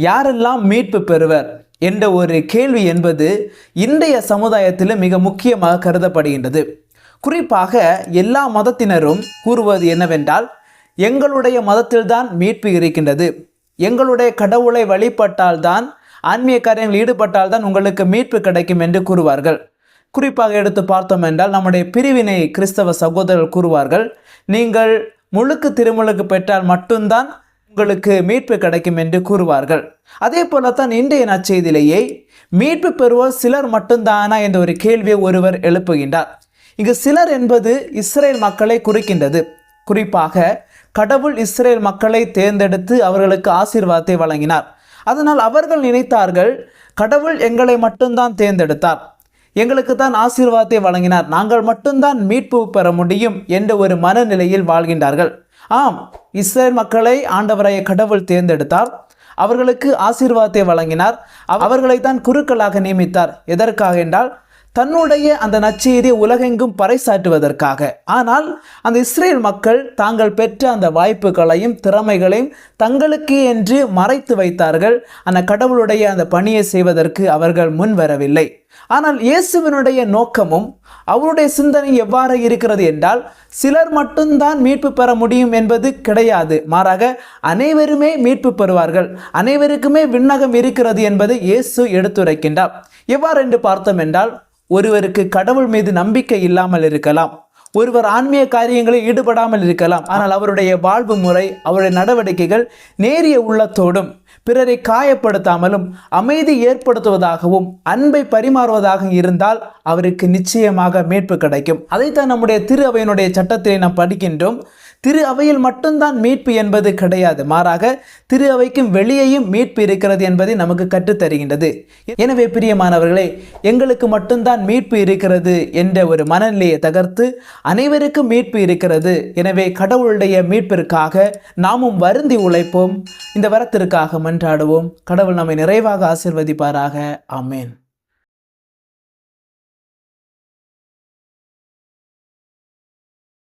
யாரெல்லாம் மீட்பு பெறுவர் என்ற ஒரு கேள்வி என்பது இன்றைய சமுதாயத்தில் மிக முக்கியமாக கருதப்படுகின்றது. குறிப்பாக எல்லா மதத்தினரும் கூறுவது என்னவென்றால், எங்களுடைய மதத்தில்தான் மீட்பு இருக்கின்றது, எங்களுடைய கடவுளை வழிபட்டால்தான், ஆன்மீக காரியங்களில் ஈடுபட்டால்தான் உங்களுக்கு மீட்பு கிடைக்கும் என்று கூறுவார்கள். குறிப்பாக எடுத்து பார்த்தோம் என்றால், நம்முடைய பிரிவினை கிறிஸ்தவ சகோதரர்கள் கூறுவார்கள், நீங்கள் முழுக்கு திருமுழுக்கு பெற்றால் மட்டும்தான் உங்களுக்கு மீட்பு கிடைக்கும் என்று கூறுவார்கள். அதே போலத்தான் இன்றைய நற்செய்தியிலேயே மீட்பு பெறுவோர் சிலர் மட்டும்தானா என்ற ஒரு கேள்வியை ஒருவர் எழுப்புகின்றார். இங்கு சிலர் என்பது இஸ்ரேல் மக்களை குறிக்கின்றது. குறிப்பாக கடவுள் இஸ்ரேல் மக்களை தேர்ந்தெடுத்து அவர்களுக்கு ஆசீர்வாதத்தை வழங்கினார். அதனால் அவர்கள் நினைத்தார்கள், கடவுள் எங்களை மட்டும்தான் தேர்ந்தெடுத்தார், எங்களுக்கு தான் ஆசீர்வாதத்தை வழங்கினார், நாங்கள் மட்டும்தான் மீட்பு பெற முடியும் என்ற ஒரு மனநிலையில் வாழ்கின்றார்கள். ஆம், இஸ்ரேல் மக்களை ஆண்டவராய கடவுள் தேர்ந்தெடுத்தார், அவர்களுக்கு ஆசீர்வாதத்தை வழங்கினார், அவர்களை தான் குருக்களாக நியமித்தார். எதற்காக என்றால், தன்னுடைய அந்த நற்செய்தியை உலகெங்கும் பறைசாற்றுவதற்காக. ஆனால் அந்த இஸ்ரேல் மக்கள் தாங்கள் பெற்ற அந்த வாய்ப்புகளையும் திறமைகளையும் தங்களுக்கு என்று மறைத்து வைத்தார்கள். அந்த கடவுளுடைய அந்த பணியை செய்வதற்கு அவர்கள் முன் வரவில்லை. ஆனால் இயேசுவினுடைய நோக்கமும் அவருடைய சிந்தனை எவ்வாறு இருக்கிறது என்றால், சிலர் மட்டும்தான் மீட்பு பெற முடியும் என்பது கிடையாது. மாறாக அனைவருமே மீட்பு பெறுவார்கள், அனைவருக்குமே விண்ணகம் இருக்கிறது என்பதை இயேசு எடுத்துரைக்கின்றார். எவ்வாறு என்று பார்த்தோம் என்றால், ஒருவருக்கு கடவுள் மீது நம்பிக்கை இல்லாமல் இருக்கலாம், ஒருவர் ஆன்மீக காரியங்களில் ஈடுபடாமல் இருக்கலாம். ஆனால் அவருடைய வாழ்வு முறை, அவருடைய நடவடிக்கைகள் நேரிய உள்ளத்தோடும் பிறரை காயப்படுத்தாமலும் அமைதி ஏற்படுத்துவதாகவும் அன்பை பரிமாறுவதாக இருந்தால் அவருக்கு நிச்சயமாக மீட்பு கிடைக்கும். அதைத்தான் நம்முடைய திரு அவையினுடைய சட்டத்திலே நாம் படிக்கின்றோம். திரு அவையில் மட்டும்தான் மீட்பு என்பது கிடையாது, மாறாக திரு அவைக்கும் வெளியேயும் மீட்பு இருக்கிறது என்பதை நமக்கு கற்றுத்தருகின்றது. எனவே பிரியமானவர்களே, எங்களுக்கு மட்டும்தான் மீட்பு இருக்கிறது என்ற ஒரு மனநிலையை தகர்த்து அனைவருக்கும் மீட்பு இருக்கிறது, எனவே கடவுளுடைய மீட்பிற்காக நாமும் வருந்தி உழைப்போம், இந்த வரத்திற்காக மன்றாடுவோம். கடவுள் நம்மை நிறைவாக ஆசீர்வதிப்பாராக. ஆமென்.